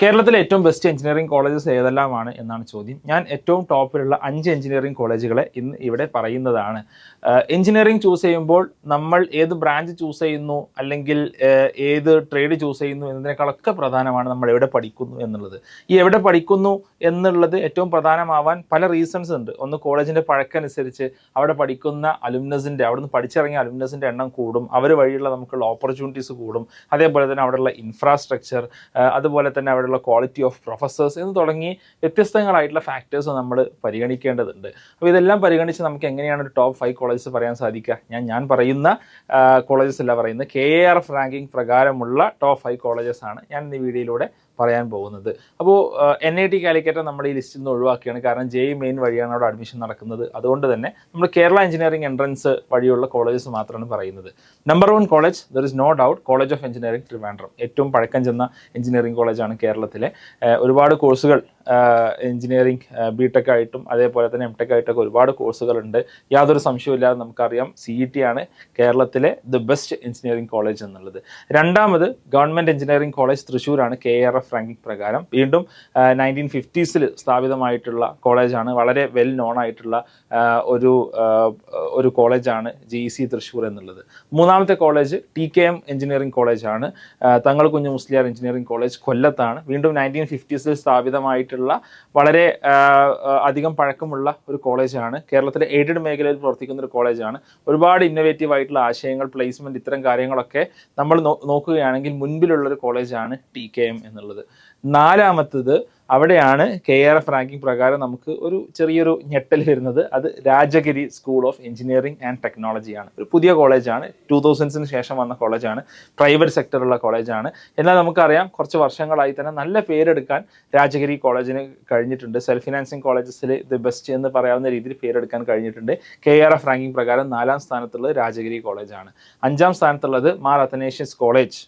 കേരളത്തിലെ ഏറ്റവും best engineering colleges ഏതെല്ലാമാണ് എന്നാണ് ചോദ്യം. ഞാൻ ഏറ്റവും ടോപ്പിലുള്ള 5 എഞ്ചിനീയറിംഗ് കോളേജുകളെ ഇന്ന് ഇവിടെ പറയുന്നതാണ്. എഞ്ചിനീയറിംഗ് ചൂസ് ചെയ്യുമ്പോൾ നമ്മൾ ഏത് ബ്രാഞ്ച് ചൂസ് ചെയ്യുന്നു അല്ലെങ്കിൽ ഏത് ട്രേഡ് ചൂസ് ചെയ്യുന്നു എന്നതിനേക്കാളൊക്കെ പ്രധാനമാണ് നമ്മൾ എവിടെ പഠിക്കുന്നു എന്നുള്ളത്. ഈ എവിടെ പഠിക്കുന്നു എന്നുള്ളത് ഏറ്റവും പ്രധാനമാവാൻ പല റീസൺസ് ഉണ്ട്. ഒന്ന്, കോളേജിൻ്റെ പഴക്കനുസരിച്ച് അവിടെ പഠിക്കുന്ന അലുമിനസിൻ്റെ, അവിടെ നിന്ന് പഠിച്ചിറങ്ങിയ അലുമിനസിൻ്റെ എണ്ണം കൂടും, അവർ വഴിയുള്ള നമുക്കുള്ള ഓപ്പർച്യൂണിറ്റീസ് കൂടും. അതേപോലെ തന്നെ അവിടെയുള്ള ഇൻഫ്രാസ്ട്രക്ചർ, അതുപോലെ തന്നെ അവിടെയുള്ള ക്വാളിറ്റി ഓഫ് പ്രൊഫസേഴ്സ് എന്ന് തുടങ്ങി വ്യത്യസ്തങ്ങളായിട്ടുള്ള ഫാക്ടേഴ്സ് നമ്മൾ പരിഗണിക്കേണ്ടതുണ്ട്. അപ്പോൾ ഇതെല്ലാം പരിഗണിച്ച് നമുക്ക് എങ്ങനെയാണ് ഒരു ടോപ്പ് 5 കോളേജസ് പറയാൻ സാധിക്കുക? ഞാൻ പറയുന്ന കോളേജസ് അല്ല പറയുന്നത്, KIRF റാങ്കിങ് പ്രകാരമുള്ള ടോപ്പ് 5 കോളേജസ് ആണ് ഞാൻ ഈ വീഡിയോയിലൂടെ പറയാൻ പോകുന്നത്. അപ്പോൾ NIT കാലിക്കറ്റ് നമ്മൾ ഈ ലിസ്റ്റിൽ നിന്ന് ഒഴിവാക്കിയാണ്. കാരണം JEE മെയിൻ വഴിയാണ് അവിടെ അഡ്മിഷൻ നടക്കുന്നത്. അതുകൊണ്ട് തന്നെ നമ്മൾ കേരള എഞ്ചിനീയറിംഗ് എൻട്രൻസ് വഴിയുള്ള കോളേജസ് മാത്രമാണ് പറയുന്നത്. Number 1 college, there is no doubt, college of engineering Trivandrum. ഏറ്റവും പഴക്കം ചെന്ന എഞ്ചിനീയറിംഗ് കോളേജാണ് കേരളത്തിലെ. ഒരുപാട് കോഴ്സുകൾ എഞ്ചിനീയറിംഗ് BTech ആയിട്ടും അതേപോലെ തന്നെ MTech ആയിട്ടൊക്കെ ഒരുപാട് കോഴ്സുകളുണ്ട്. യാതൊരു സംശയമില്ലാതെ നമുക്കറിയാം CET ആണ് കേരളത്തിലെ ദി ബെസ്റ്റ് എഞ്ചിനീയറിംഗ് കോളേജ് എന്നുള്ളത്. രണ്ടാമത് ഗവൺമെൻറ് എഞ്ചിനീയറിംഗ് കോളേജ് തൃശ്ശൂരാണ് KIRF റാങ്കിങ് പ്രകാരം. വീണ്ടും 1950s കോളേജാണ്. വളരെ വെൽ നോൺ ആയിട്ടുള്ള ഒരു കോളേജാണ് GEC തൃശ്ശൂർ എന്നുള്ളത്. മൂന്നാമത്തെ കോളേജ് TKM എഞ്ചിനീയറിംഗ് കോളേജാണ്. തങ്ങൾ കുഞ്ഞു മുസ്ലിയാർ എഞ്ചിനീയറിംഗ് കോളേജ് കൊല്ലത്താണ്. വീണ്ടും 1950s സ്ഥാപിതമായിട്ടുള്ള വളരെ അധികം പഴക്കമുള്ള ഒരു കോളേജാണ്. കേരളത്തിലെ എയ്ഡഡ് മേഖലയിൽ പ്രവർത്തിക്കുന്ന ഒരു കോളേജാണ്. ഒരുപാട് ഇന്നോവേറ്റീവ് ആയിട്ടുള്ള ആശയങ്ങൾ, പ്ലേസ്മെൻറ്റ്, ഇത്തരം കാര്യങ്ങളൊക്കെ നമ്മൾ നോക്കുകയാണെങ്കിൽ മുൻപിലുള്ളൊരു കോളേജാണ് TKM എന്നുള്ളത്. നാലാമത്തത്, അവിടെയാണ് KIRF റാങ്കിങ് പ്രകാരം നമുക്ക് ഒരു ചെറിയൊരു ഞെട്ടൽ വരുന്നത്. അത് Rajagiri school of engineering and ടെക്നോളജിയാണ്. ഒരു പുതിയ കോളേജാണ്, 2000s ശേഷം വന്ന കോളേജാണ്, പ്രൈവറ്റ് സെക്ടറുള്ള കോളേജാണ്. എന്നാൽ നമുക്കറിയാം കുറച്ച് വർഷങ്ങളായി തന്നെ നല്ല പേരെടുക്കാൻ രാജഗിരി കോളേജിന് കഴിഞ്ഞിട്ടുണ്ട്. സെൽഫ് ഫിനാൻസിങ് കോളേജസിൽ ദി ബെസ്റ്റ് എന്ന് പറയാവുന്ന രീതിയിൽ പേരെടുക്കാൻ കഴിഞ്ഞിട്ടുണ്ട്. KIRF റാങ്കിങ് പ്രകാരം 4ാം സ്ഥാനത്തുള്ളത് രാജഗിരി കോളേജാണ്. 5ാം സ്ഥാനത്തുള്ളത് മാർ അത്തനേഷ്യസ് കോളേജ്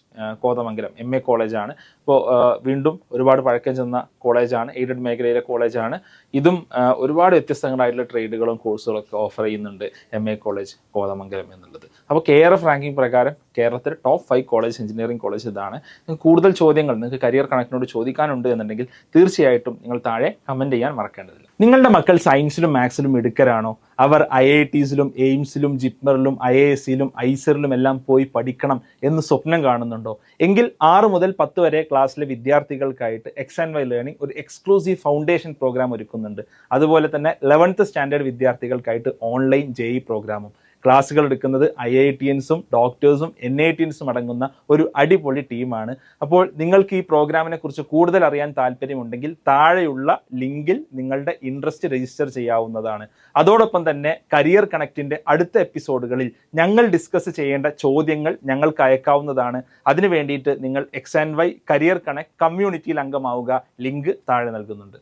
കോതമംഗലം MA കോളേജാണ്. ഇപ്പോൾ വീണ്ടും ഒരുപാട് പഴക്കം ചെന്ന കോളേജാണ്, എയ്ഡഡ് മേഖലയിലെ കോളേജാണ്. ഇതും ഒരുപാട് വ്യത്യസ്തങ്ങളായിട്ടുള്ള ട്രേഡുകളും കോഴ്സുകളൊക്കെ ഓഫർ ചെയ്യുന്നുണ്ട് MA കോളേജ് കോതമംഗലം എന്നുള്ളത്. അപ്പോൾ KIRF റാങ്കിങ് പ്രകാരം കേരളത്തിലെ ടോപ്പ് 5 കോളേജ്, എഞ്ചിനീയറിംഗ് കോളേജ് ഇതാണ്. നിങ്ങൾക്ക് കൂടുതൽ ചോദ്യങ്ങൾ നിങ്ങൾക്ക് കരിയർ കണക്റ്റിനോട് ചോദിക്കാനുണ്ട് എന്നുണ്ടെങ്കിൽ തീർച്ചയായിട്ടും നിങ്ങൾ താഴെ കമൻറ്റ് ചെയ്യാൻ മറക്കേണ്ടതില്ല. നിങ്ങളുടെ മക്കൾ സയൻസിലും മാത്സിലും മിടുക്കരാണോ? അവർ IITസിലും എയിംസിലും ജിപ്മറിലും IIScയിലും ഐസറിലും എല്ലാം പോയി പഠിക്കണം എന്ന് സ്വപ്നം കാണുന്നുണ്ടോ? എങ്കിൽ 6 മുതൽ 10 വരെ ക്ലാസ്സിലെ വിദ്യാർത്ഥികൾക്കായിട്ട് X&Y ലേണിംഗ് ഒരു എക്സ്ക്ലൂസീവ് ഫൗണ്ടേഷൻ പ്രോഗ്രാം ഒരുക്കുന്നുണ്ട്. അതുപോലെ തന്നെ 11th സ്റ്റാൻഡേർഡ് വിദ്യാർത്ഥികൾക്കായിട്ട് ഓൺലൈൻ JEE പ്രോഗ്രാമും. ക്ലാസ്സുകൾ എടുക്കുന്നത് IITiansഉം ഡോക്ടേഴ്സും NITiansഉം അടങ്ങുന്ന ഒരു അടിപൊളി ടീമാണ്. അപ്പോൾ നിങ്ങൾക്ക് ഈ പ്രോഗ്രാമിനെ കുറിച്ച് കൂടുതൽ അറിയാൻ താല്പര്യമുണ്ടെങ്കിൽ താഴെയുള്ള ലിങ്കിൽ നിങ്ങളുടെ ഇൻട്രസ്റ്റ് രജിസ്റ്റർ ചെയ്യാവുന്നതാണ്. അതോടൊപ്പം തന്നെ കരിയർ കണക്റ്റിൻ്റെ അടുത്ത എപ്പിസോഡുകളിൽ ഞങ്ങൾ ഡിസ്കസ് ചെയ്യേണ്ട ചോദ്യങ്ങൾ ഞങ്ങൾക്ക് അയക്കാവുന്നതാണ്. അതിനു വേണ്ടിയിട്ട് നിങ്ങൾ X&Y കരിയർ കണക്ട് കമ്മ്യൂണിറ്റിയിൽ അംഗമാവുക. ലിങ്ക് താഴെ നൽകുന്നുണ്ട്.